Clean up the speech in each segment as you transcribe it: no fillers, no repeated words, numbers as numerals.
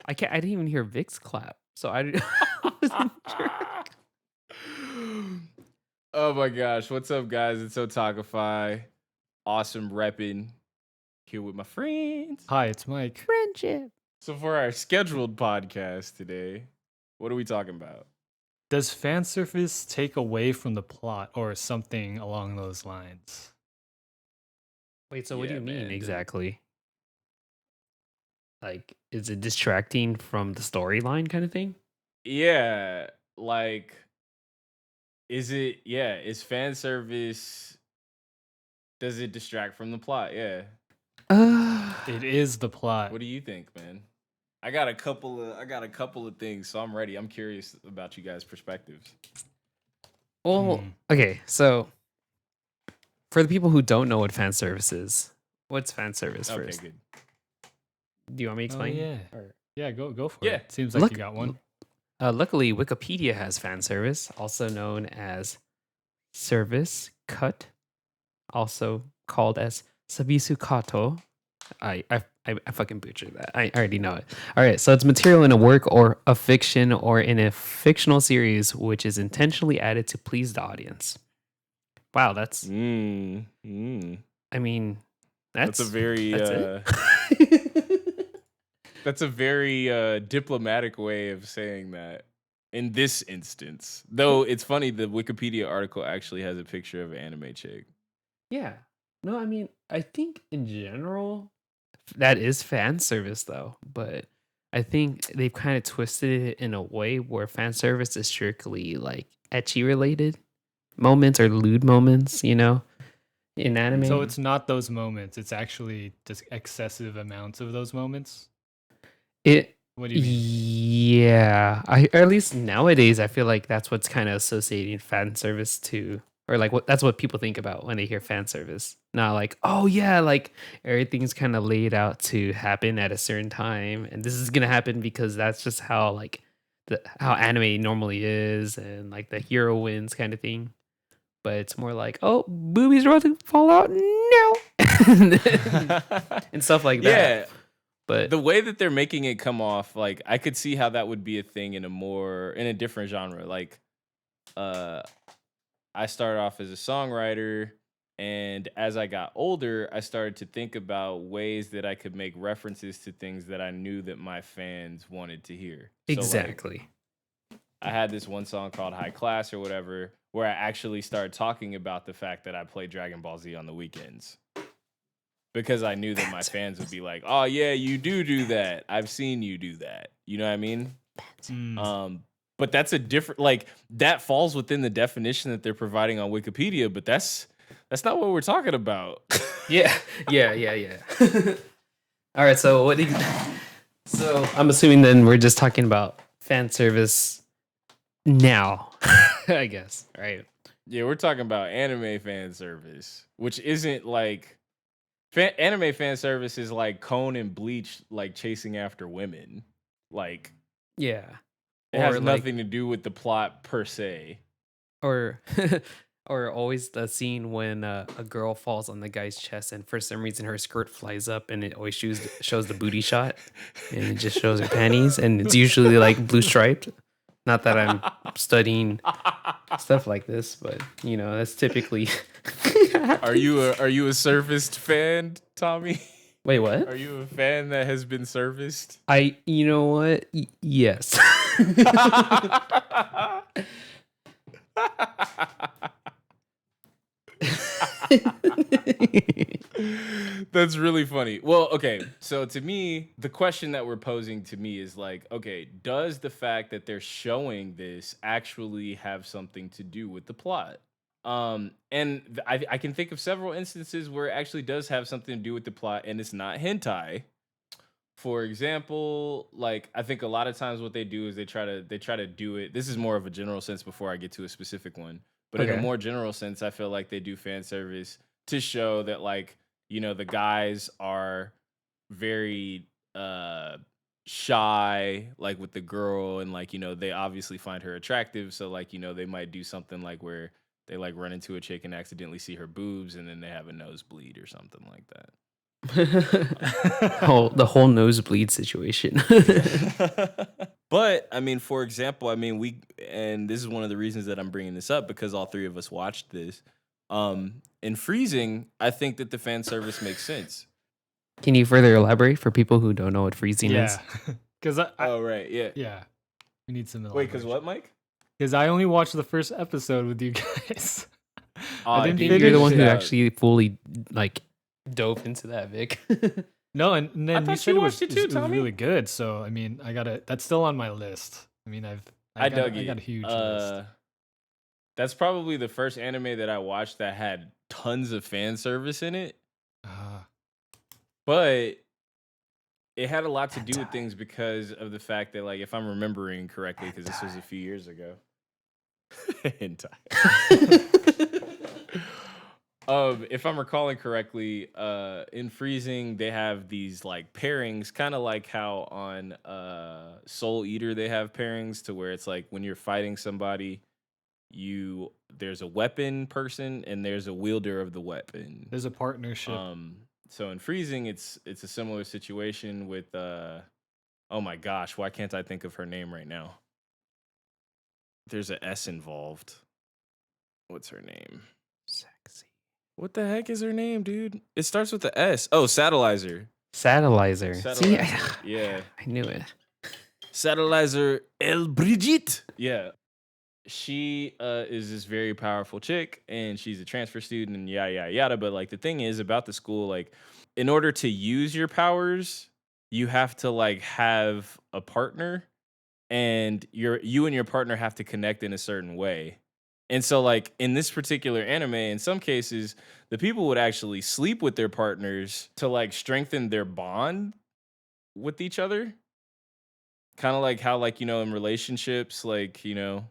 I didn't even hear Vic's clap, so I wasn't sure. Oh my gosh, what's up, guys? It's Otakify. Awesome repping here with my friends. Hi, it's Mike. Friendship. So for our scheduled podcast today, what are we talking about? Does fan service take away from the plot or something along those lines? Wait, so what do Yeah, you mean man. exactly? Like, is it distracting from the storyline kind of thing? Yeah, like, is fan service, does it distract from the plot? Yeah. Uh, It is the plot. What do you think, man? I got a couple of things, so I'm ready. I'm curious about you guys' perspectives. well, okay, so for the people who don't know what fan service is, what's fan service Okay, first? good. Do you want me to Oh explain? yeah. Or- Yeah, go for Yeah. it. Seems like Look, you got one. luckily, Wikipedia has fan service, also known as service cut, also called as sabisu kato. I fucking butchered that. I already know it. All right, so it's material in a work or a fiction or in a fictional series which is intentionally added to please the audience. Wow, that's. I mean, That's a very that's it. that's a very diplomatic way of saying that in this instance. Though it's funny, the Wikipedia article actually has a picture of an anime chick. Yeah. No, I mean, I think in general that is fan service though, but I think they've kind of twisted it in a way where fan service is strictly like etchy related moments or lewd moments, in So anime. it's not those moments. It's actually just excessive amounts of those moments. It What do you mean? yeah, or at least nowadays I feel like that's what's kind of associating fan service to, or like that's what people think about when they hear fan service. Not like, oh yeah, like everything's kind of laid out to happen at a certain time and this is going to happen because that's just how like how anime normally is and like the hero wins kind of thing. But it's more like, oh, boobies are about to fall out now. And stuff like that. Yeah, But the way that they're making it come off, like I could see how that would be a thing in a different genre. Like uh I started off as a songwriter, and as I got older, I started to think about ways that I could make references to things that I knew that my fans wanted to hear. So like exactly. I had this one song called High Class or whatever, where I actually started talking about the fact that I play Dragon Ball Z on the weekends. Because I knew that my fans would be like, "Oh yeah, you do that. I've seen you do that." You know what I mean? Mm. But that's a different, like, that falls within the definition that they're providing on Wikipedia, but that's not what we're talking about. Yeah, yeah. All right, so what do you? So I'm assuming then we're just talking about fan service now, I guess. Right? Yeah, we're talking about anime fan service, which isn't like anime fan service is like Cone and Bleach like chasing after women. Like Yeah. it has Or like, nothing to do with the plot per se. or or always the scene when a girl falls on the guy's chest and for some reason her skirt flies up and it always shows the booty shot and it just shows her panties and it's usually like blue striped. Not that I'm studying stuff like this, but that's typically. Are you a serviced fan, Tommy? Wait, what? Are you a fan that has been serviced? You know what? Yes. That's really funny. Well, okay. So to me, the question that we're posing to me is like, okay, does the fact that they're showing this actually have something to do with the plot? I can think of several instances where it actually does have something to do with the plot, and it's not hentai. For example, like I think a lot of times what they do is they try to do it. This is more of a general sense before I get to a specific one. But in a Okay. more general sense, I feel like they do fan service to show that like, the guys are very shy like with the girl and like, they obviously find her attractive, so like, they might do something like where they like run into a chick and accidentally see her boobs and then they have a nosebleed or something like that. The whole nosebleed situation. But I mean, for example, I mean, and this is one of the reasons that I'm bringing this up because all three of us watched this. In freezing, I think that the fan service makes sense. Can you further elaborate for people who don't know what freezing is? Yeah, because Oh right, yeah. yeah, we need some Wait, because elaboration. what, Mike? Because I only watched the first episode with you guys. I I didn't think you're the one finish. who actually fully like dove into that, Vic. No, and I then you thought said you it was, watched it too, it was Tommy. really good. So I mean, I gotta. That's still on my list. I mean, I dug I it. got a huge list. That's probably the first anime that I watched that had tons of fan service in it, but it had a lot to do with things because of the fact that, like, if I'm remembering correctly, because this was a few years ago. Hentai. If I'm recalling correctly, in freezing they have these like pairings, kind of like how on Soul Eater they have pairings to where it's like when you're fighting somebody, there's a weapon person and there's a wielder of the weapon. There's a partnership. So in freezing, it's a similar situation with oh my gosh, why can't I think of her name right now? There's an S involved. What's her name? Sexy. What the heck is her name, dude? It starts with the S. Oh, Satellizer. Satellizer. See, Yeah. I knew it. Satellizer El Brigitte. Yeah. She is this very powerful chick and she's a transfer student and yada yada yada. But like the thing is about the school, like in order to use your powers, you have to like have a partner and you and your partner have to connect in a certain way. And so like in this particular anime, in some cases, the people would actually sleep with their partners to like strengthen their bond with each other. Kind of like how like, in relationships, like, your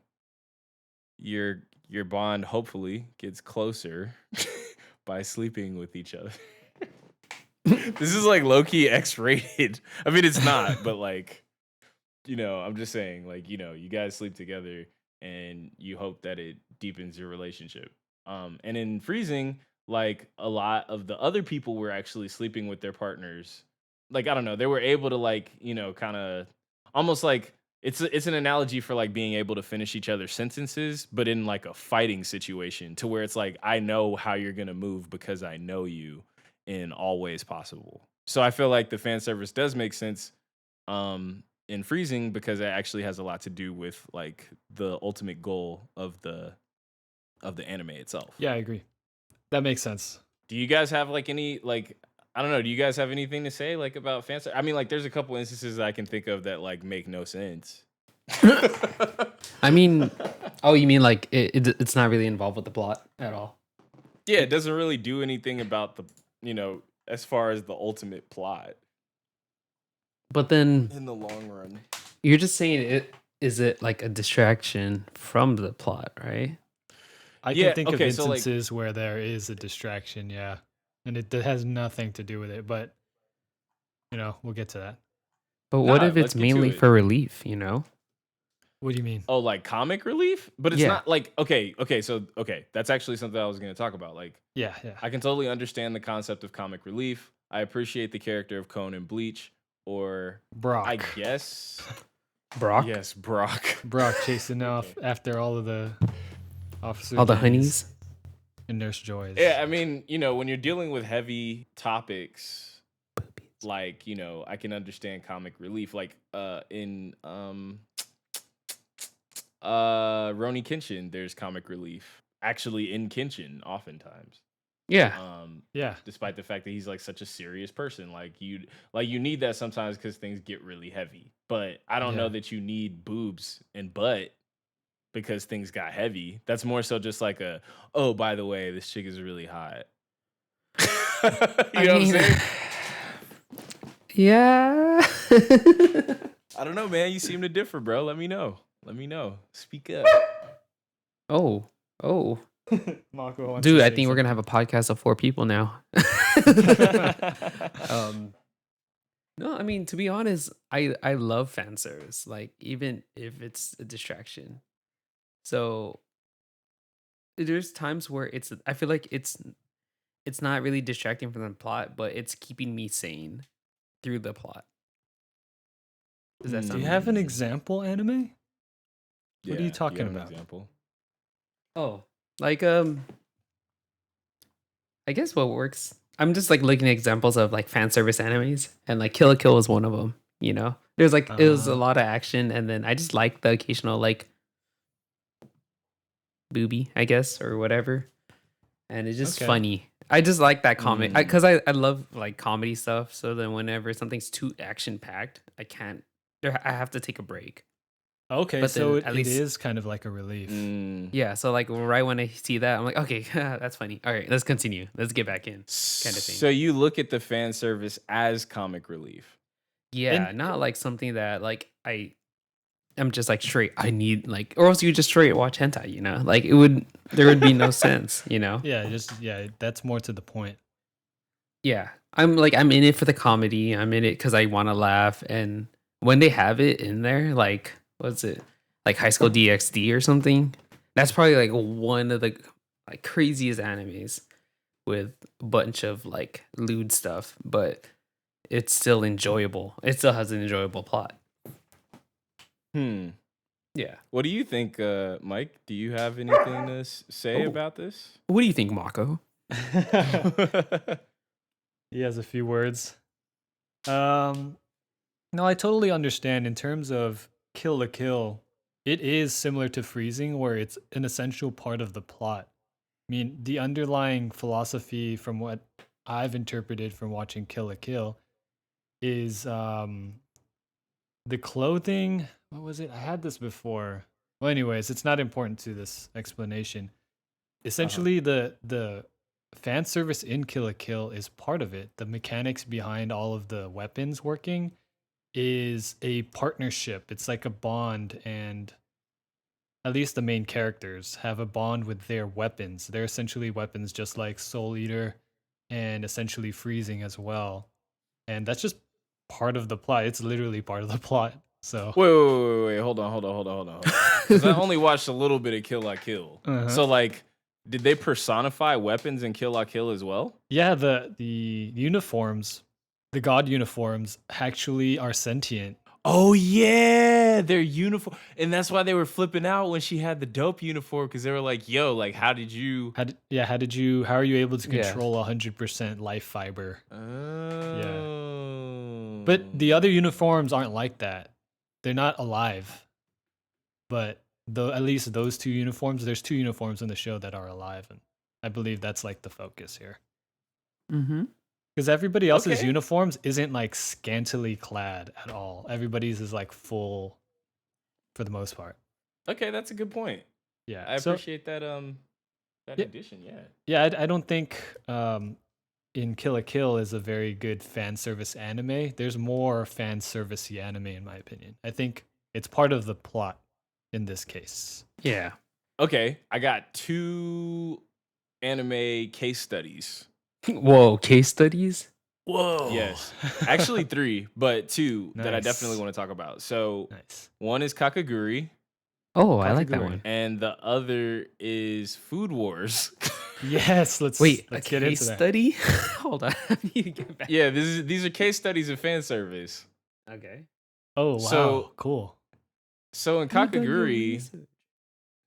bond hopefully gets closer by sleeping with each other. This is like low-key X-rated. I mean, it's not, but like, I'm just saying, like, you guys sleep together and you hope that it deepens your relationship. And in freezing, like a lot of the other people were actually sleeping with their partners. Like, I don't know, they were able to like, kind of almost like it's an analogy for like being able to finish each other's sentences, but in like a fighting situation to where it's like, I know how you're gonna move because I know you in all ways possible. So I feel like the fan service does make sense. In freezing because it actually has a lot to do with like the ultimate goal of the anime itself. Yeah, I agree. That makes sense. Do you guys have like any like I don't know, do you guys have anything to say like about fan service? I mean, like there's a couple instances I can think of that like make no sense. I mean, oh, you mean like it's not really involved with the plot at all? Yeah, it doesn't really do anything about the, as far as the ultimate plot But then in the long run. you're just saying is it like a distraction from the plot, right? I Yeah, can think of okay, so, like- instances where there is a distraction, yeah, and it has nothing to do with it. But we'll get to that. But what Nah, if let's it's get to mainly it. for relief, you know? What do you mean? Oh, like comic relief? But it's Yeah. not like okay, that's actually something I was going to talk about. Like Yeah. I can totally understand the concept of comic relief. I appreciate the character of Cone in Bleach, or Brock. I guess Brock? yes, Brock. Brock chasing off after all of the officers. All the honeys? and Nurse Joys. Yeah, I mean, when you're dealing with heavy topics, like I can understand comic relief. Like in Roni Kenshin, there's comic relief. Actually, in Kenshin, oftentimes. Yeah. Yeah. Despite the fact that he's like such a serious person, like you need that sometimes because things get really heavy. But I don't know Yeah. that you need boobs and butt because things got heavy. That's more so just like oh, by the way, this chick is really hot. You know what I'm saying? Yeah. I don't know, man. You seem to differ, bro. Let me know. Speak up. Oh. Mako wants Dude, to I say think we're gonna have a podcast of 4 people now. No, I mean, to be honest, I love fan service. Like, even if it's a distraction. So there's times where I feel like it's not really distracting from the plot, but it's keeping me sane through the plot. Does that Do you sound have an Hmm. example anime? What are you Yeah. Do you talking have an about? example? Oh, like I guess what works. I'm just like looking at examples of like fan service animes, and like Kill la Kill was one of them. You know, there's like it was a Uh, lot of action, and then I just like the occasional like booby, I guess, or whatever, and it's just okay. funny. I just like that comedy Mm. because I love like comedy stuff. So then whenever something's too action packed, I can't. I have to take a break. Okay, But so then it, at it least is kind of like a relief. Mm. yeah. So like right when I see that, I'm like, okay, that's funny. All right, let's continue. Let's get back in, kind of thing. So you look at the fan service as comic relief. Yeah, And not like something that like I'm just like straight. I need like, or else you just straight watch hentai. You know, like there would be no sense. You know. yeah, that's more to the point. Yeah, I'm in it for the comedy. I'm in it because I want to laugh. And when they have it in there, like what's it, like High School DxD or something? That's probably like one of the like craziest animes with a bunch of like lewd stuff, but it's still enjoyable. It still has an enjoyable plot. Hmm. Yeah. What do you think, Mike? Do you have anything to say Oh, about this? what do you think, Mako? He has a few words. Um, no, I totally understand. In terms of Kill la Kill, it is similar to Freezing, where it's an essential part of the plot. I mean, the underlying philosophy, from what I've interpreted from watching Kill la Kill, is the clothing. What was it? I had this before. Well, anyways, it's not important to this explanation. Uh-huh. Essentially, the fan service in Kill la Kill is part of it. The mechanics behind all of the weapons working is a partnership. It's like a bond, and at least the main characters have a bond with their weapons. They're essentially weapons just like Soul Eater and essentially Freezing as well. And that's just part of the plot. It's literally part of the plot. So, Wait. Hold on. Because I only watched a little bit of Kill la Kill. uh-huh. So, like, did they personify weapons in Kill la Kill as well? Yeah, the uniforms, the god uniforms actually are sentient. Oh yeah, their uniform, and that's why they were flipping out when she had the dope uniform because they were like, "Yo, like, how did you?" How are you able to Yeah. control 100% life fiber? Yeah. But the Oh, other uniforms aren't like that. They're not alive. But though at least those two uniforms, there's two uniforms in the show that are alive, and I believe that's like the focus here. Mm-hmm. Because everybody else's okay, uniforms isn't like scantily clad at all. Everybody's is like full for the most part. okay, that's a good point. Yeah. I So appreciate that yeah, addition. Yeah. yeah. I don't think in Kill la Kill is a very good fan service anime. There's more fan servicey anime in my opinion. I think it's part of the plot in this case. Yeah. Okay, I got two anime case studies. Whoa, case studies? Whoa. Yes, actually three, but two that I definitely Nice. want to talk about. So Nice. one is Kakaguri, Oh, I like that Kakaguri. one. and the other is Food Wars. Yes, Wait, a let's get case into that. study? Hold on. I need to get back. Yeah, these are case studies of fan service. Okay. Oh wow, So cool. in You've done your Kakaguri, research.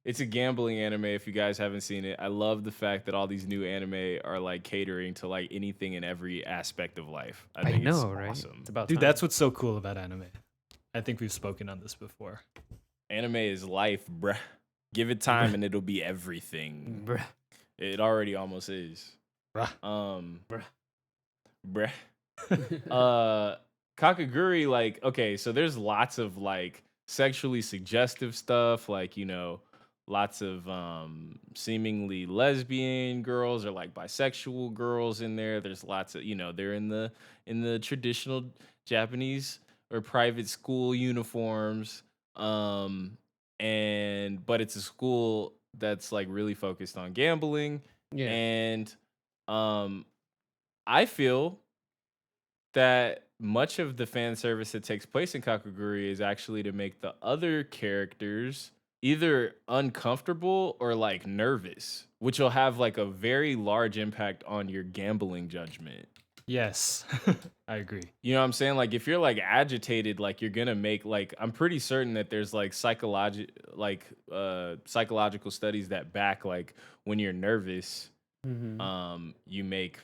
it's a gambling anime if you guys haven't seen it. I love the fact that all these new anime are like catering to like anything and every aspect of life. I I think it's know, right? awesome. It's about Dude, time. that's what's so cool about anime. I think we've spoken on this before. Anime is life, bruh. Give it time and it'll be everything. Bruh. It already almost is. Bruh. Bruh. Bruh. Kakaguri, like, okay, so there's lots of like sexually suggestive stuff, like, you know, lots of seemingly lesbian girls or like bisexual girls in there. There's lots of, you know, they're in the traditional Japanese or private school uniforms. Um and but it's a school that's like really focused on gambling, Yeah. and um I feel that much of the fan service that takes place in Kakaguri is actually to make the other characters either uncomfortable or like nervous, which will have like a very large impact on your gambling judgment. Yes, I agree. You know what I'm saying? Like if you're like agitated, like you're gonna make like I'm pretty certain that there's like psychological studies that back like when you're nervous, Hmm. you make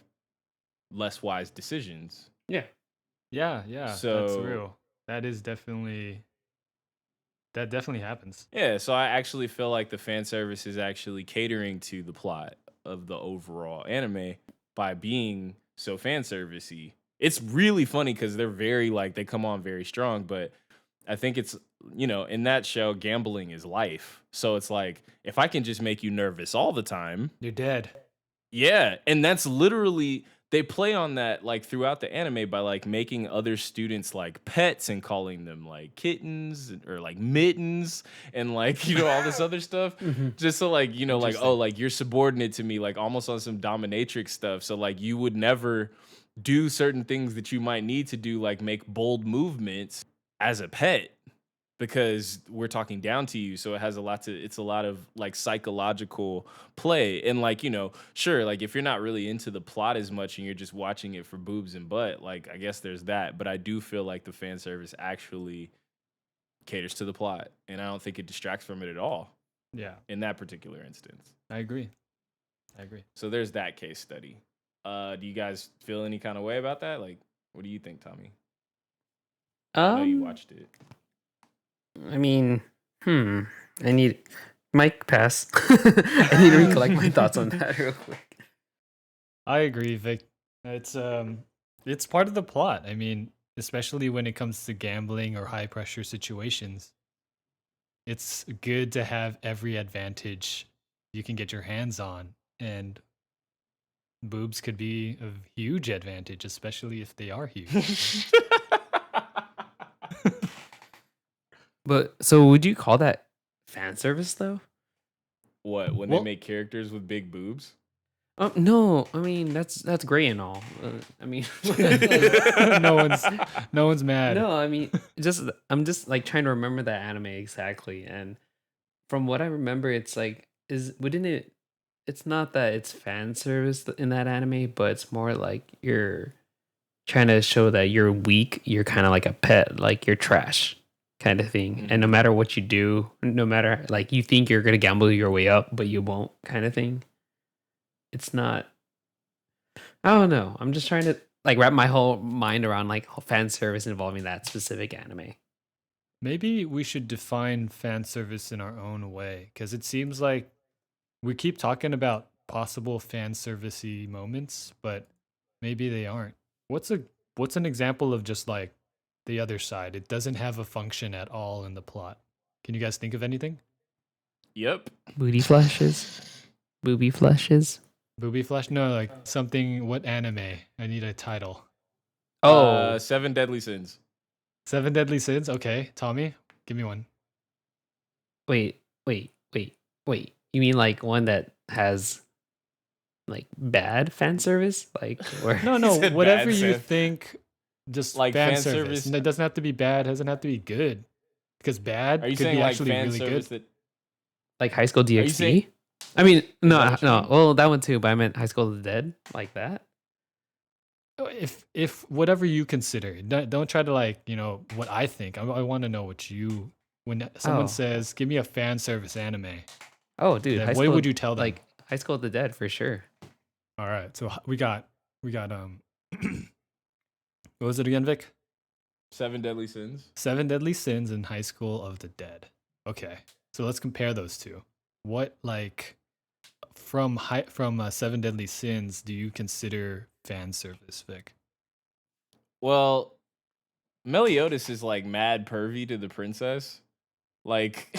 less wise decisions. Yeah. Yeah, that's So real. That is definitely happens. yeah, so I actually feel like the fan service is actually catering to the plot of the overall anime by being so fan servicey. It's really funny because they're very like they come on very strong, but I think it's in that show, gambling is life. So it's like if I can just make you nervous all the time, You're dead. yeah, and that's literally they play on that like throughout the anime by like making other students like pets and calling them like kittens or like mittens and like all this other stuff Hmm. just so like like oh Interesting. like you're subordinate to me like almost on some dominatrix stuff so like you would never do certain things that you might need to do like make bold movements as a pet because we're talking down to you so it's a lot of like psychological play and like sure like if you're not really into the plot as much and you're just watching it for boobs and butt like I guess there's that but I do feel like the fan service actually caters to the plot and I don't think it distracts from it at all Yeah, in that particular instance. I agree. I agree. So there's that case study. Do you guys feel any kind of way about that? Like what do you think, Tommy? I know you Um, watched it. I mean, hmm. I need Mike pass. I need to recollect my thoughts on that real quick. I agree, Vic. It's part of the plot. I mean, especially when it comes to gambling or high pressure situations, it's good to have every advantage you can get your hands on, and boobs could be a huge advantage, especially if they are huge. But so would you call that fan service though? What, when they Well, make characters with big boobs? No, I mean that's great and all. I mean, no one's no one's mad. no, I mean just I'm just like trying to remember that anime exactly, and from what I remember, it's like is wouldn't it? It's not that it's fan service in that anime, but it's more like you're trying to show that you're weak. You're kind of like a pet, like you're trash kind of thing. And no Mhm. matter what you do, no matter like you think you're gonna gamble your way up, but you won't, kind of thing. It's not. I don't know. I'm just trying to like wrap my whole mind around like fan service involving that specific anime. Maybe we should define fan service in our own way, because it seems like we keep talking about possible fan servicey moments, but maybe they aren't. What's an example of just like the other side? It doesn't have a function at all in the plot. Can you guys think of anything? Yep. Booty flashes, booby flashes. Booby Flash? No, like something. What anime? I need a title. Oh, Seven Deadly Sins. Seven Deadly Sins. Okay, Tommy, give me one. wait. You mean like one that has like bad fan service, like where? No, He no, said whatever bad you Sith. think. Just Like fan fan service. service. And it doesn't have to be bad. Doesn't have to be good. Because Are bad you could saying be like actually fan really service good. that Like High School are you saying DxD? I mean, is that no, what you no. mean? Well, that one too, but I meant High School of the Dead, like that. If whatever you consider, don't try to like what I think. I want to know what you when someone Oh, says give me a fan service anime, oh, dude, then High what School, would you tell them? like High School of the Dead for sure. All right, so we got what was it again, Vic? Seven Deadly Sins? Seven Deadly Sins and High School of the Dead. Okay, so let's compare those two. What like from Seven Deadly Sins do you consider fan service, Vic? Well, Meliodas is like mad pervy to the princess, like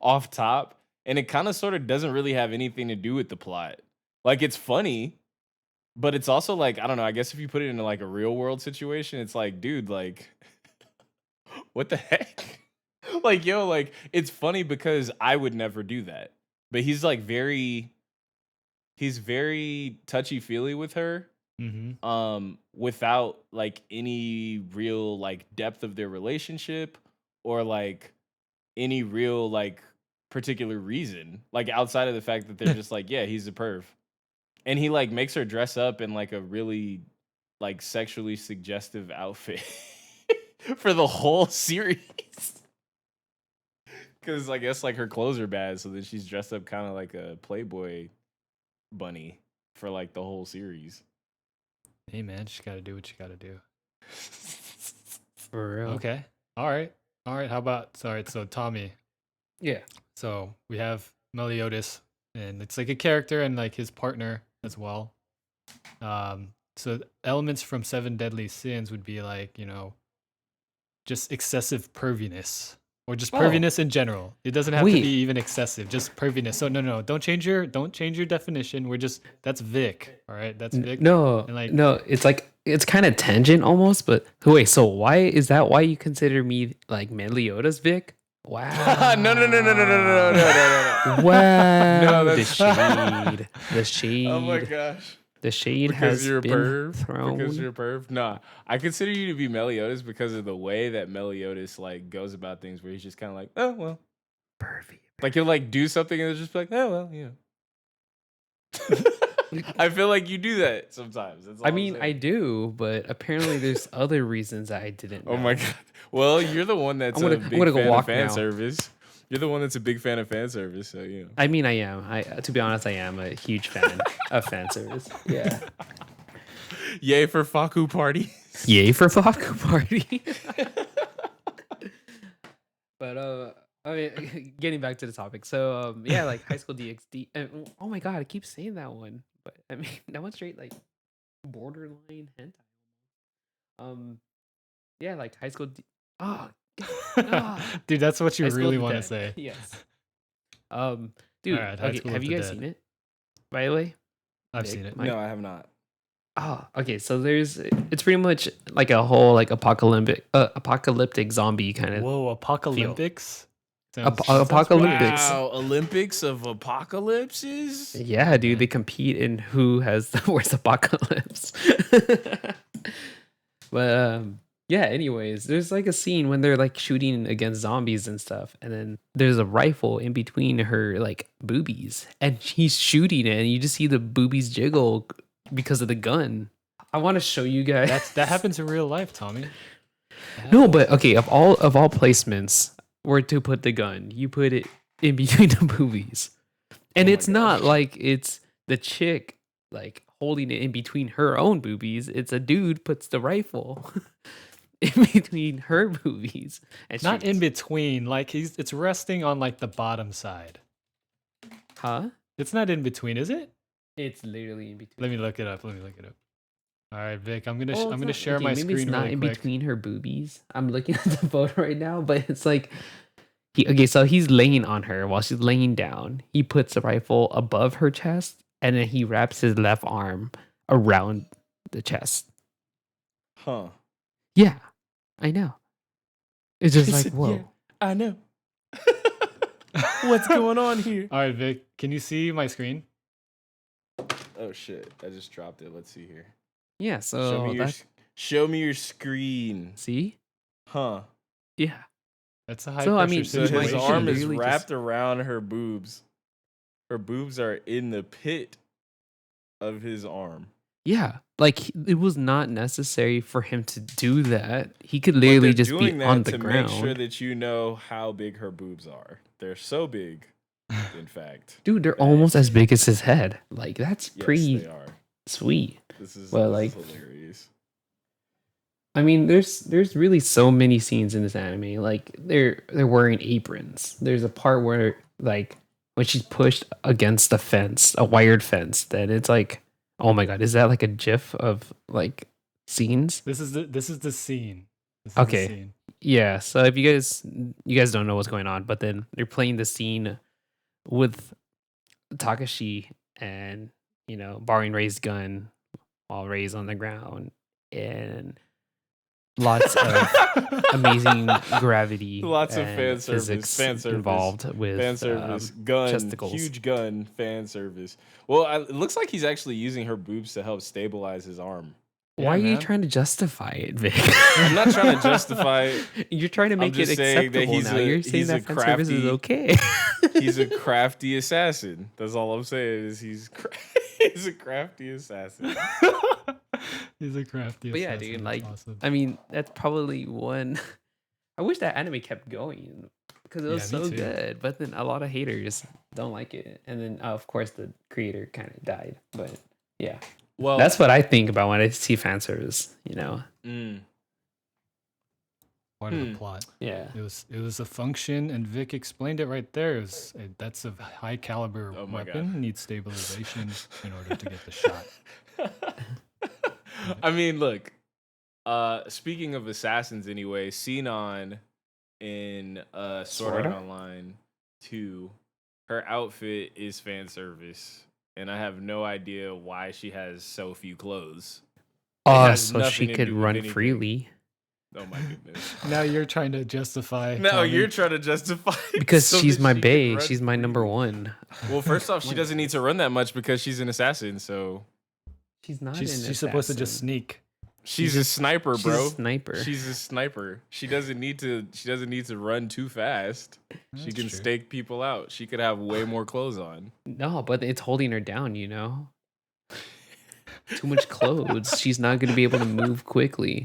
off top, and it kind of sort of doesn't really have anything to do with the plot. Like it's funny, but it's also like I don't know. I guess if you put it into like a real world situation, it's like, dude, like what the heck? Like yo, like it's funny because I would never do that, but he's very touchy feely with her Mm-hmm. without like any real like depth of their relationship or like any real like particular reason. Like outside of the fact that they're just like, yeah, he's a perv. And he like makes her dress up in like a really like sexually suggestive outfit for the whole series. Cause I guess like her clothes are bad, so then she's dressed up kind of like a Playboy bunny for like the whole series. Hey man, just gotta do what you gotta do. For real. Okay. All right. How about so Tommy. Yeah. So we have Meliodas, and it's like a character and like his partner as well. So elements from Seven Deadly Sins would be like, just excessive perviness. Or just perviness in general. It doesn't have to be even excessive, just perviness. So no, don't change your definition. That's Vic, all right? That's Vic. No, and no, it's like it's kind of tangent almost, but wait, so why you consider me like Meliodas Vic? Wow. No. Wow. No, the shade. The shade. Oh my gosh. The shade Because has you're a been perv. thrown. Because you're a perv. Nah, I consider you to be Meliodas because of the way that Meliodas like goes about things, where he's just kind of like, oh well, Pervy. like he'll like do something and it's just like, oh well, I feel like you do that sometimes. That's all I I'm mean, saying. I do, but apparently there's other reasons I didn't know. Oh my god. Well, you're the one that's I'm a gonna big go fan walk of fan now. service. You're the one that's a big fan of fan service, so I mean, I am. To be honest, I am a huge fan of fan service. Yeah. Yay for Faku party. Yay for Faku party. But I mean, getting back to the topic. So yeah, like High School DxD. Oh my god, I keep saying that one, but I mean that one's straight like borderline hentai. Yeah, like High School. Dude, that's what you High School really of the want to Dead. say. Yes. Dude, Alright, High okay, School have of you the guys Dead. seen it? By the way, I've Nick, seen it. Mike? No, I have not. Oh, okay. So it's pretty much like a whole like apocalyptic zombie kind of. Whoa, Apocalyptics? Apocalyptics. Wow, Olympics of apocalypses? Yeah, dude, they compete in who has the worst apocalypse. But yeah, anyways, there's like a scene when they're like shooting against zombies and stuff, and then there's a rifle in between her like boobies, and he's shooting it, and you just see the boobies jiggle because of the gun. I want to show you guys. That happens in real life, Tommy. No, but okay, of all placements, where to put the gun, you put it in between the boobies. And it's not like it's the chick like holding it in between her own boobies. It's a dude puts the rifle in between her boobies. And Not in shoots. between. Like it's resting on like the bottom side. Huh? It's not in between, is it? It's literally in between. Let me look it up. All right, Vic. I'm gonna Well, I'm it's gonna not- share okay, my maybe screen it's not really in quick. between her boobies. I'm looking at the photo right now, but it's like so he's laying on her while she's laying down. He puts the rifle above her chest, and then he wraps his left arm around the chest. Huh. Yeah, I know. It's just He like, said, whoa. "Yeah, I know." What's going on here? All right, Vic. Can you see my screen? Oh shit! I just dropped it. Let's see here. Yeah, so Show me your screen. see? Huh. Yeah. That's a high So, I pressure mean, So Situation. his situation. arm is Literally wrapped just- around her boobs. Her boobs are in the pit of his arm. Yeah. Like it was not necessary for him to do that. He could But literally they're just be doing that on the to ground. make sure that you know how big her boobs are. They're so big, in fact. Dude, they're almost as big as his head. Like that's Yes, pretty they are. sweet. This is, Well, this is like- hilarious. I mean, there's really so many scenes in this anime. Like they're wearing aprons. There's a part where like when she's pushed against a fence, a wired fence, then it's like, oh my god, is that like a gif of like scenes? This is the scene. This is Okay. The scene. Yeah. So if you guys don't know what's going on, but then they're playing the scene with Takashi and borrowing Ray's gun while Ray's on the ground and lots of amazing gravity, Lots of and fan service, physics fan service. involved with Fan service, gun, chesticles. huge gun, fan service. Well, it looks like he's actually using her boobs to help stabilize his arm. Why are you man. trying to justify it, Vic? I'm not trying to justify it. You're trying to I'm make it just saying that acceptable now. You're saying that fan service is okay. he's a crafty assassin. That's all I'm saying is he's a crafty assassin. He's a crafty But yeah, assassin. dude, That's like, awesome. I mean, that's probably one. I wish that anime kept going because it was Yeah, me so too. good. But then a lot of haters don't like it, and then of course the creator kind of died. But yeah, Well, that's what I think about when I see fan service. You know, Part of the plot. yeah. It was a function, and Vic explained it right there. That's a high caliber Oh my weapon. God. Needs stabilization in order to get the shot. I mean, look. Speaking of assassins, anyway, Sinon in Sword Sword Art Art? Online 2, her outfit is fan service, and I have no idea why she has so few clothes. It has So nothing she to could do with run anything. freely Oh my goodness. Now you're trying to justify. No, Tommy. you're trying to justify it because so she's that my she can bae. run She's my number freely. one. Well, first off, she doesn't need to run that much because she's an assassin, so She's not. She's supposed to just sneak. she's a sniper, She's bro. a sniper. She's a sniper. She doesn't need to run too fast. She That's can true. stake people out. She could have way more clothes on. No, but it's holding her down. You know, too much clothes. She's not going to be able to move quickly.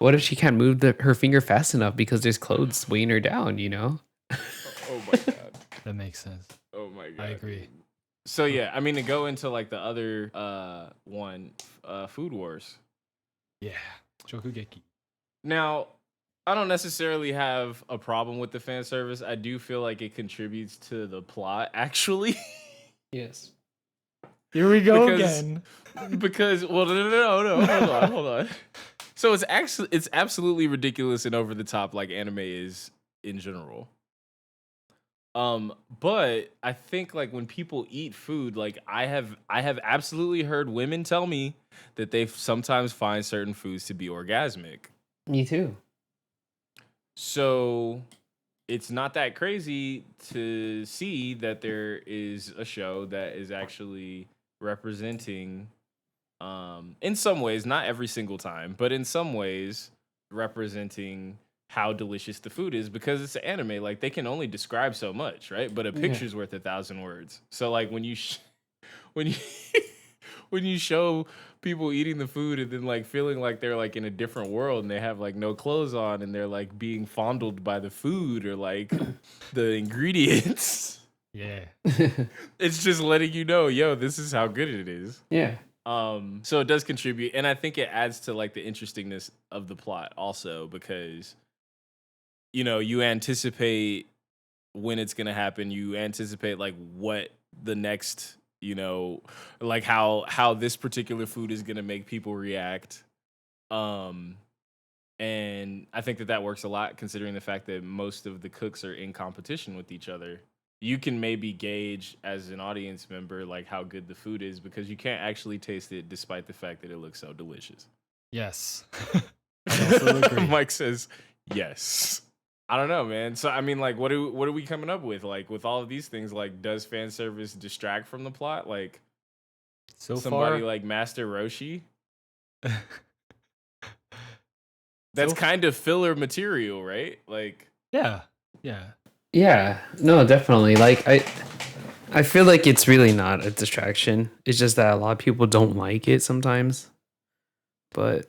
What if she can't move her finger fast enough because there's clothes weighing her down? You know. Oh my god. That makes sense. Oh my god. I agree. So yeah, I mean to go into like the other one, Food Wars. Yeah, Shokugeki. Now, I don't necessarily have a problem with the fan service. I do feel like it contributes to the plot, actually. Yes. Here we go Because- again. Because well, no, hold on. So it's absolutely ridiculous and over the top, like anime is in general. But I think like when people eat food, like I have absolutely heard women tell me that they sometimes find certain foods to be orgasmic. Me too. So it's not that crazy to see that there is a show that is actually representing, in some ways, not every single time, but in some ways, representing how delicious the food is because it's an anime. Like they can only describe so much, right? But a Yeah. picture's worth 1,000 words. So like when you when you when you show people eating the food and then like feeling like they're like in a different world and they have like no clothes on and they're like being fondled by the food or like the ingredients, Yeah. it's just letting you know, yo, this is how good it is. Yeah. So it does contribute, and I think it adds to like the interestingness of the plot also because you anticipate when it's gonna happen, you anticipate like what the next like how this particular food is gonna make people react. And I think that works a lot considering the fact that most of the cooks are in competition with each other. You can maybe gauge as an audience member like how good the food is because you can't actually taste it despite the fact that it looks so delicious. Yes. I also agree. Mike says yes. I don't know, man. So I mean, like, what are we coming up with? Like, with all of these things, like, does fan service distract from the plot? Like, So somebody far, like Master Roshi? That's So- kind of filler material, right? Like, yeah. Yeah. No, definitely. Like I feel like it's really not a distraction. It's just that a lot of people don't like it sometimes. But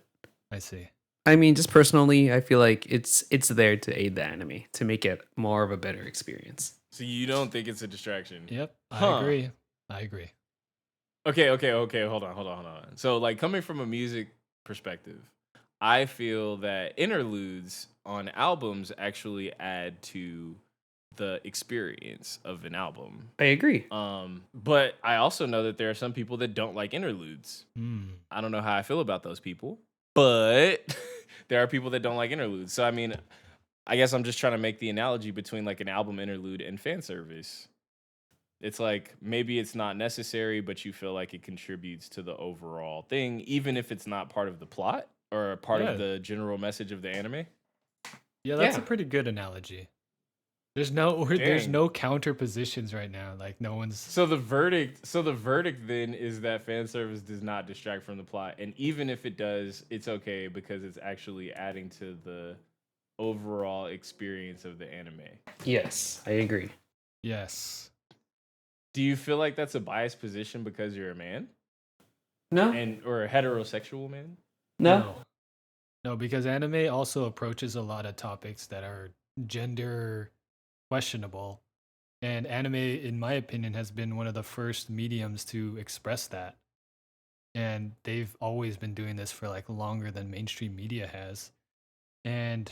I see. I mean, just personally, I feel like it's there to aid the anime to make it more of a better experience. so you don't think it's a distraction? Yep. Huh. I agree. Okay. Hold on. So, like, coming from a music perspective, I feel that interludes on albums actually add to the experience of an album. I agree. But I also know that there are some people that don't like interludes. Hmm. I don't know how I feel about those people, but there are people that don't like interludes. So, I mean, I guess I'm just trying to make the analogy between like an album interlude and fan service. It's like maybe it's not necessary, but you feel like it contributes to the overall thing, even if it's not part of the plot or a part Yeah. of the general message of the anime. Yeah, that's Yeah. a pretty good analogy. There's there's Dang. no counter positions right now. Like no one's. So the verdict then is that fan service does not distract from the plot, and even if it does, it's okay because it's actually adding to the overall experience of the anime. Yes, I agree. Yes. Do you feel like that's a biased position because you're a man No, and or a heterosexual man? no. No. No, because anime also approaches a lot of topics that are gender questionable. And anime, in my opinion, has been one of the first mediums to express that. And they've always been doing this for like longer than mainstream media has. And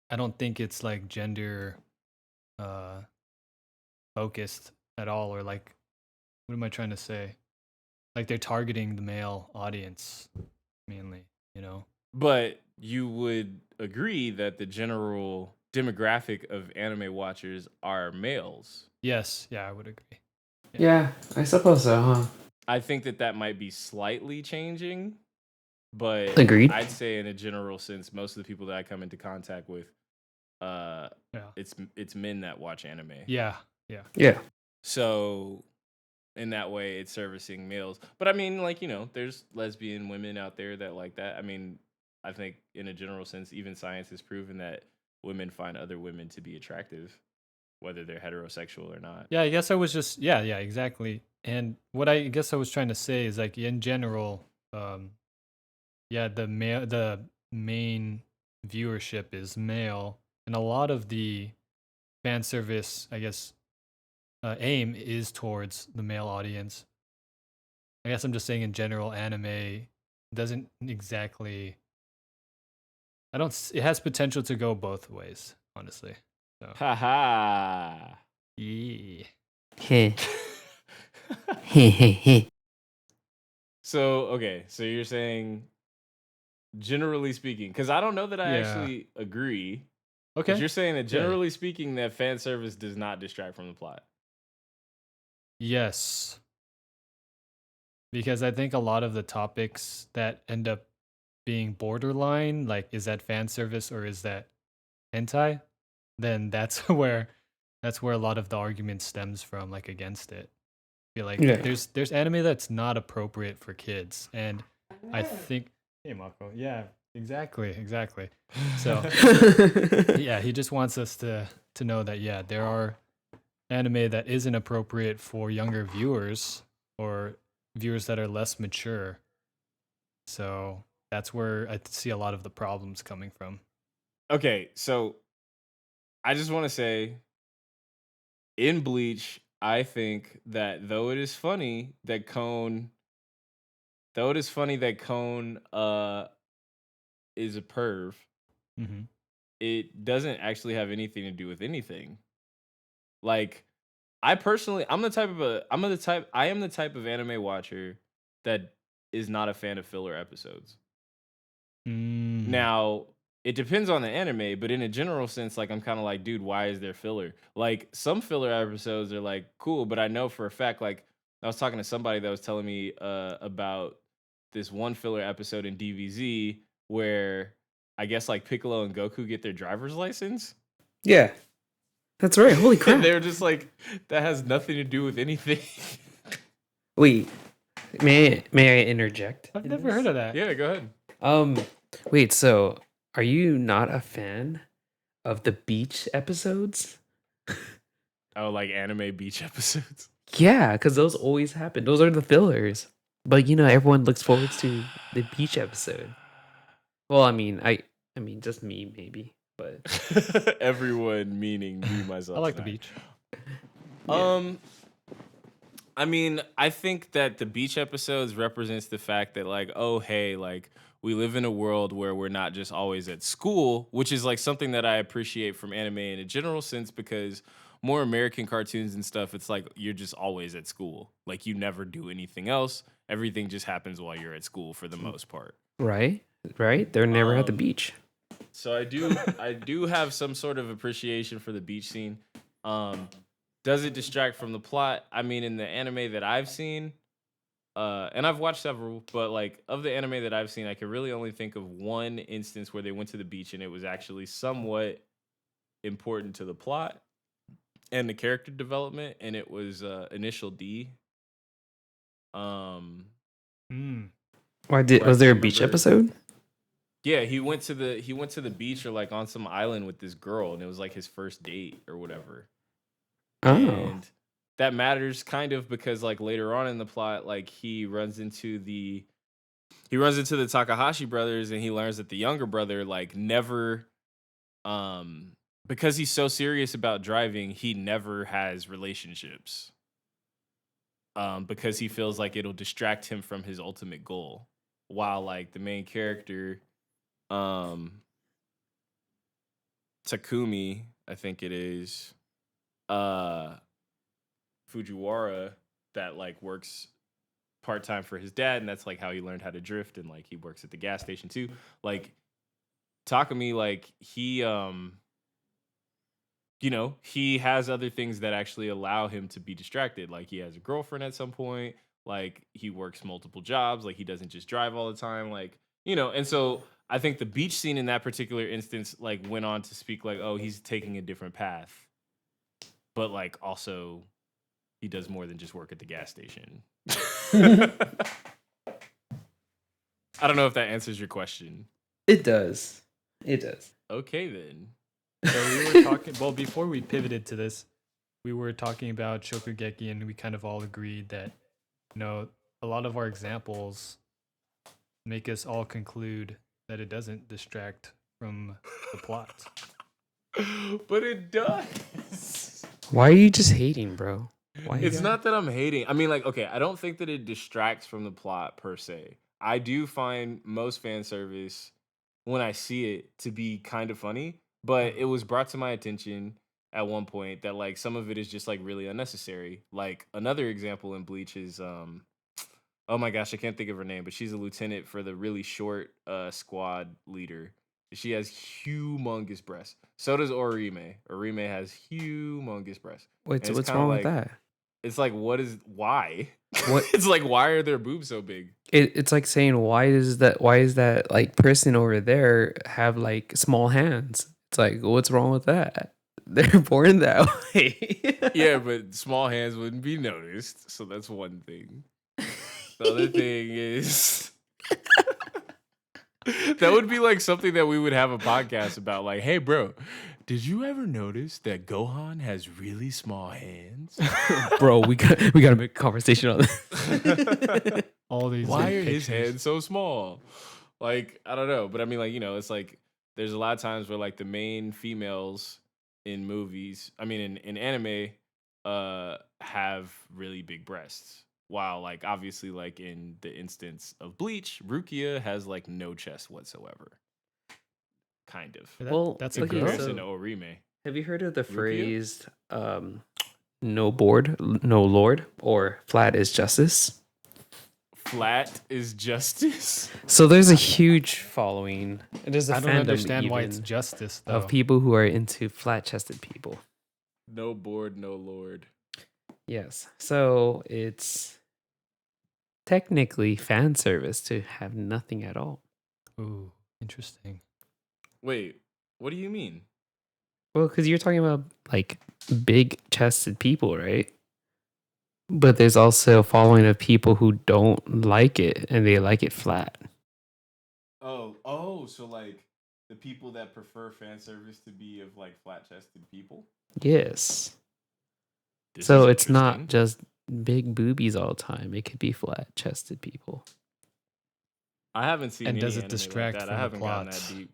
I don't think it's like gender uh focused at all, or like, what am I trying to say? Like they're targeting the male audience mainly, you know? But you would agree that the general demographic of anime watchers are males. Yes, yeah, I would agree. Yeah. Yeah, I suppose so, huh? I think that that might be slightly changing, but Agreed. I'd say in a general sense, most of the people that I come into contact with, uh, Yeah. it's men that watch anime. Yeah. Yeah. Yeah. So in that way, it's servicing males. But I mean, like there's lesbian women out there that like that. I mean, I think in a general sense, even science has proven that women find other women to be attractive, whether they're heterosexual or not. Yeah, I guess I was just yeah, exactly. And what I guess I was trying to say is like in general, yeah, the main viewership is male, and a lot of the fan service, I guess, aim is towards the male audience. I guess I'm just saying in general, anime doesn't exactly. I don't. It has potential to go both ways, honestly. So Ha ha. yeah, Heh. Heh heh heh. So okay, so you're saying generally speaking, because I don't know that I yeah. actually agree, but Okay. you're saying that Yeah. generally speaking, that fan service does not distract from the plot. Yes, because I think a lot of the topics that end up being borderline, like is that fan service or is that hentai? Then that's where a lot of the argument stems from, like against it. I feel like Yeah. there's anime that's not appropriate for kids, and I think hey Marco, yeah, exactly. So yeah, he just wants us to know that yeah, there are anime that isn't appropriate for younger viewers or viewers that are less mature. So that's where I see a lot of the problems coming from. Okay, so I just want to say in Bleach, I think that though it is funny that Cone is a perv, Hmm. it doesn't actually have anything to do with anything. Like I personally, I am the type of anime watcher that is not a fan of filler episodes. Mm. Now, it depends on the anime, but in a general sense, like I'm kind of like, dude, why is there filler? Like some filler episodes are like cool, but I know for a fact, like I was talking to somebody that was telling me about this one filler episode in DBZ where I guess like Piccolo and Goku get their driver's license. Yeah. That's right. Holy And crap. they're just like, that has nothing to do with anything. Wait, may I interject I've in never heard this? of that. Yeah, go ahead. Um, wait, so are you not a fan of the beach episodes? Oh, like anime beach episodes. Yeah, because those always happen. Those are the fillers. But everyone looks forward to the beach episode. Well, I mean, just me maybe, but Everyone meaning me, I myself, like the and beach. I. yeah, I mean, I think that the beach episodes represents the fact that like, oh hey, like we live in a world where we're not just always at school, which is like something that I appreciate from anime in a general sense because more American cartoons and stuff, it's like you're just always at school. Like you never do anything else. Everything just happens while you're at school for the most part. right, right. They're never at the Um, beach. so I do have some sort of appreciation for the beach scene. Um, does it distract from the plot? I mean, in the anime that I've seen, and I've watched several, but like of the anime that I've seen, I can really only think of one instance where they went to the beach and it was actually somewhat important to the plot and the character development, and it was Initial D. Um, Mm. where I Was there a can't beach remember. episode? Yeah, he went to the beach or like on some island with this girl, and it was like his first date or whatever. Oh. And that matters kind of because like later on in the plot, like he runs into the Takahashi brothers, and he learns that the younger brother like never um because he's so serious about driving, he never has relationships. Because he feels like it'll distract him from his ultimate goal. While like the main character, um, Takumi, I think it is, uh, Fujiwara, that like works part time for his dad, and that's like how he learned how to drift, and like he works at the gas station too. Like Takumi, like he has other things that actually allow him to be distracted. Like he has a girlfriend at some point. Like he works multiple jobs. Like he doesn't just drive all the time. Like, and so I think the beach scene in that particular instance, like went on to speak like, oh, he's taking a different path. But like also he does more than just work at the gas station. I don't know if that answers your question. It does. It does. Okay then. So we were talking. Well, before we pivoted to this, we were talking about Shokugeki, and we kind of all agreed that a lot of our examples make us all conclude that it doesn't distract from the plot. But it does. Why are you just hating, bro? Why It's not that I'm hating. I mean, like, okay, I don't think that it distracts from the plot per se. I do find most fan service when I see it to be kind of funny, but it was brought to my attention at one point that like some of it is just like really unnecessary. Like another example in Bleach is oh my gosh, I can't think of her name, but she's a lieutenant for the really short squad leader. She has humongous breasts. So does Orime. Orime has humongous breasts. Wait, so And it's what's kind of wrong with like that? it's like why? What It's like why are their boobs so big? it's like saying why is that like person over there have like small hands? It's like what's wrong with that? They're born that way. Yeah, but small hands wouldn't be noticed, so that's one thing. The other thing is that would be like something that we would have a podcast about. Like, hey, bro, did you ever notice that Gohan has really small hands? Bro, we got to make a conversation on this. All these. Why big are his pictures. hands so small? Like, I don't know, but I mean, like, it's like there's a lot of times where like the main females in movies, I mean, in anime, have really big breasts. While like obviously like in the instance of Bleach, Rukia has like no chest whatsoever. Kind of. Well, That's In a okay, girl. comparison so- to Orime. Have you heard of the Rukia? phrase no board, no lord, or flat is justice? Flat is justice. So there's a huge following. There's a I don't fandom understand why it's even justice though. of people who are into flat-chested people. No board, no lord. Yes. So it's technically fan service to have nothing at all. Ooh, interesting. Wait, what do you mean? Well, because you're talking about like big chested people, right? But there's also a following of people who don't like it and they like it flat. Oh, so like the people that prefer fan service to be of like flat chested people? Yes. This So is it's not interesting. just big boobies all the time. It could be flat chested people. I haven't seen And any does it anime distract like that. from I the haven't gotten that plot? deep.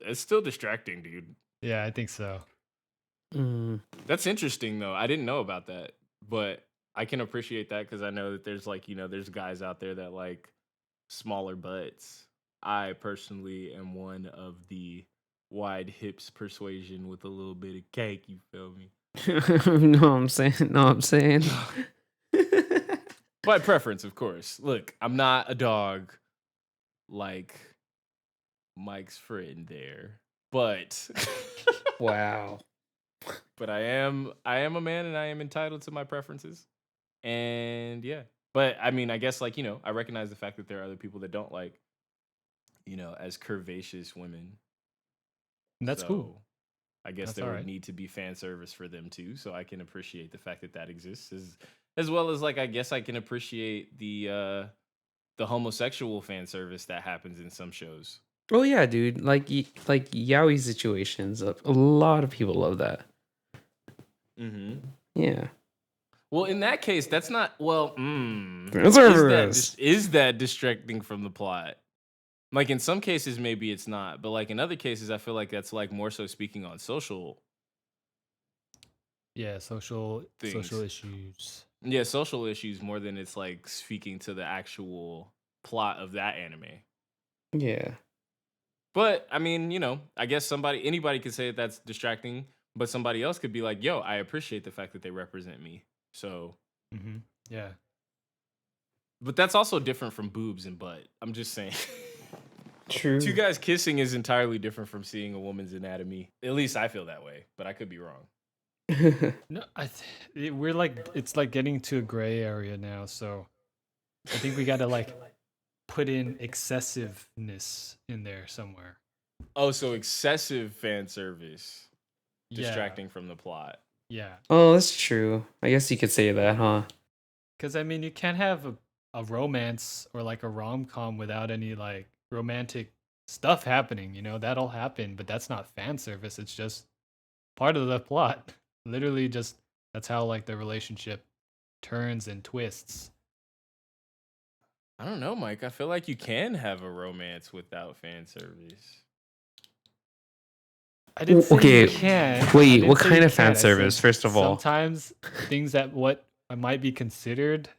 It's still distracting, dude. Yeah, I think so. Mm, That's interesting though. I didn't know about that, but I can appreciate that because I know that there's like there's guys out there that like smaller butts. I personally am one of the wide hips persuasion with a little bit of cake. You feel me? no, I'm saying. No, I'm saying. By preference, of course. Look, I'm not a dog like Mike's friend there, but Wow. but I am a man and I am entitled to my preferences. And yeah. But I mean, I guess like, I recognize the fact that there are other people that don't like, as curvaceous women. That's cool. I guess That's there all would right. need to be fan service for them too. So I can appreciate the fact that that exists, as well as like I guess I can appreciate the homosexual fan service that happens in some shows. Oh yeah, dude. Like yaoi situations. A lot of people love that. Mm-hmm. Yeah. Well, in that case, that's not well. Fan service. Is that distracting from the plot? Like in some cases, maybe it's not, but like in other cases, I feel like that's like more so speaking on social Yeah, social things. issues. Yeah, social issues more than it's like speaking to the actual plot of that anime. Yeah. But I mean, I guess anybody could say that that's distracting, but somebody else could be like, "Yo, I appreciate the fact that they represent me." So, Mm-hmm. Yeah. but that's also different from boobs and butt. I'm just saying. Two True. guys kissing is entirely different from seeing a woman's anatomy. At least I feel that way, but I could be wrong. No, we're like it's like getting to a gray area now. So I think we got to like put in excessiveness in there somewhere. Oh, so excessive fan service Yeah. distracting from the plot. Yeah. Oh, that's true. I guess you could say that, huh? Because I mean, you can't have a romance or like a rom com without any like romantic stuff happening. That'll happen, but that's not fan service. It's just part of the plot. Literally, just that's how like the relationship turns and twists. I don't know, Mike. I feel like you can have a romance without fan service. I didn't say Okay, you can't. wait, I didn't what say kind you of fan can't. I said service, first of all? sometimes things that what might be considered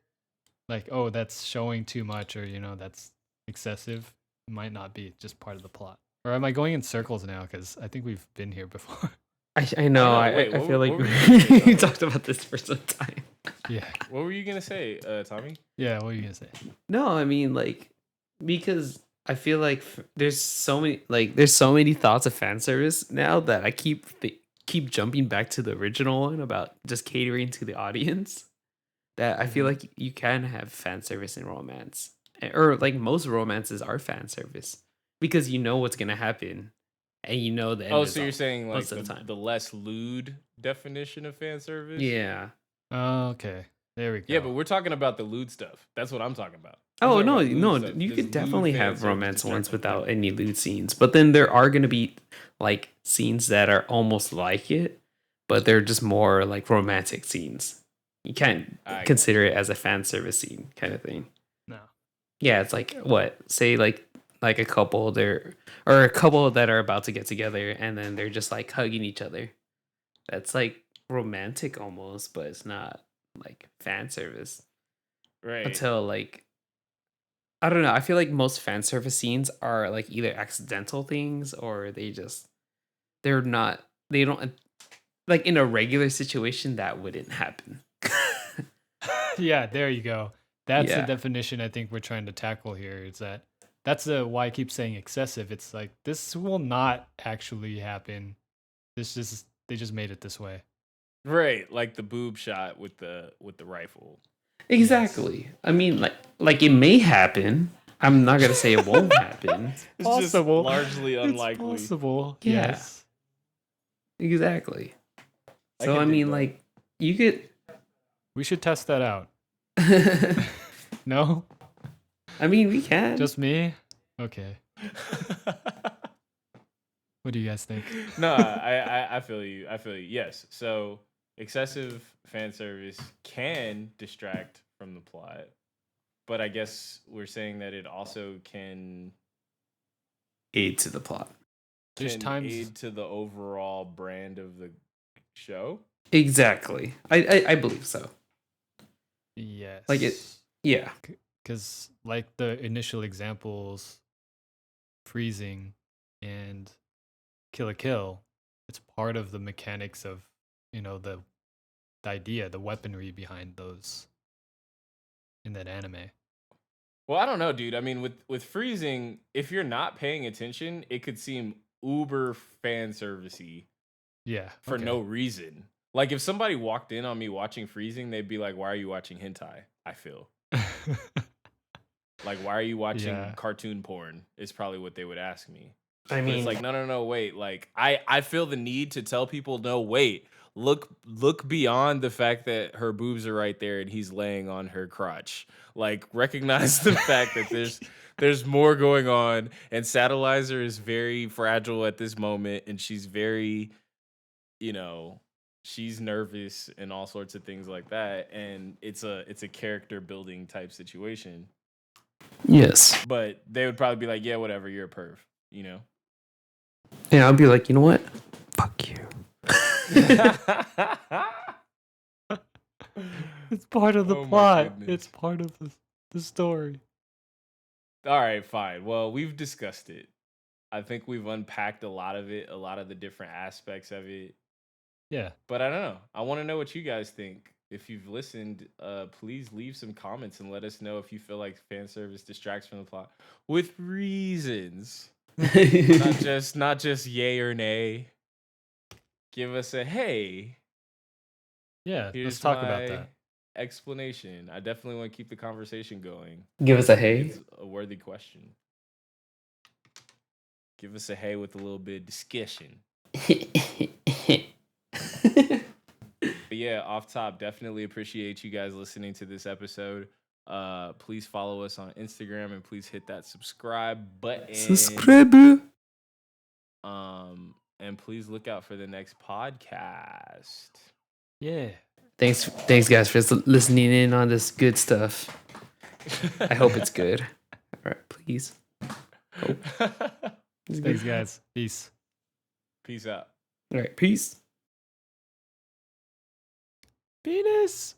like, oh, that's showing too much, or that's excessive, might not be just part of the plot. Or am I going in circles now? Because I think we've been here before. I know. know. Wait, I feel like what were you gonna say, we Tommy? talked about this for some time. Yeah. What were you gonna say, Tommy? Yeah. What are you gonna say? No, I mean like because I feel like there's so many thoughts of fan service now that I keep jumping back to the original one about just catering to the audience. That I feel Mhm. like you can have fan service in romance, or like most romances are fan service because you know what's gonna happen, and you know the end Oh, so you're result saying like most of the time. the less lewd definition of fan service? Yeah. Oh, okay. There we go. Yeah, but we're talking about the lewd stuff. That's what I'm talking about. I'm Oh talking no, about lewd no, stuff. you Does could lewd definitely fan have service romance distract ones from the without plot? any lewd scenes, but then there are gonna be like scenes that are almost like it, but they're just more like romantic scenes. You can't I got consider it as a fan service scene kind of thing. No. Yeah, it's like what? Say like a couple there or a couple that are about to get together and then they're just like hugging each other. That's like romantic almost, but it's not like fan service Right. until like I don't know. I feel like most fan service scenes are like either accidental things or they're not they don't like in a regular situation that wouldn't happen. Yeah. There you go. That's the Yeah. definition I think we're trying to tackle here. Is that that's why I keep saying excessive. It's like this will not actually happen. They just made it this way. Right, like the boob shot with the rifle. Exactly. I mean like it may happen. I'm not going to say it won't happen. It's Possible. just largely It's unlikely. possible. Yeah. Yes. Exactly. I So can I dig mean that. like you could We should test that out. No? I mean we can. Just me? Okay. What do you guys think? No, I feel you. I feel you. Yes. So excessive fan service can distract from the plot, but I guess we're saying that it also can aid to the plot. There's times aid to the overall brand of the show. Exactly. I believe so. yes. Like it yeah. Cuz like the initial examples freezing and kill a kill, it's part of the mechanics of, the idea, the weaponry behind those in that anime. Well, I don't know, dude. I mean, with freezing, if you're not paying attention, it could seem uber fan servicey Yeah. for okay. no reason. Like if somebody walked in on me watching freezing, they'd be like, "Why are you watching hentai?" I feel like, "Why are you watching Yeah. cartoon porn?" Is probably what they would ask me. I But mean, it's like, no, wait. Like, I feel the need to tell people, no, wait, look beyond the fact that her boobs are right there and he's laying on her crotch. Like, recognize the fact that there's more going on, and Satellizer is very fragile at this moment, and she's very, you know, she's nervous and all sorts of things like that, and it's a character building type situation. yes. But they would probably be like, yeah, whatever, you're a perv, you know. And I'll be like, you know what? Fuck you. It's part of the Oh my plot. goodness. It's part of the story. All right, fine. Well, we've discussed it. I think we've unpacked a lot of it, a lot of the different aspects of it. Yeah. But I don't know. I want to know what you guys think. If you've listened, please leave some comments and let us know if you feel like fan service distracts from the plot with reasons. Not just yay or nay. Give us a hey. Yeah, let's Here's talk about my that. explanation. I definitely want to keep the conversation going. Give us a I think hey. it's a worthy question. Give us a hey with a little bit of discussion. But yeah, off top, definitely appreciate you guys listening to this episode. Please follow us on Instagram and please hit that subscribe button. Subscribe. And please look out for the next podcast. Yeah. Thanks guys for listening in on this good stuff. I hope it's good. All right, please. Thanks, guys. Peace. Peace out. All right, peace. Penis.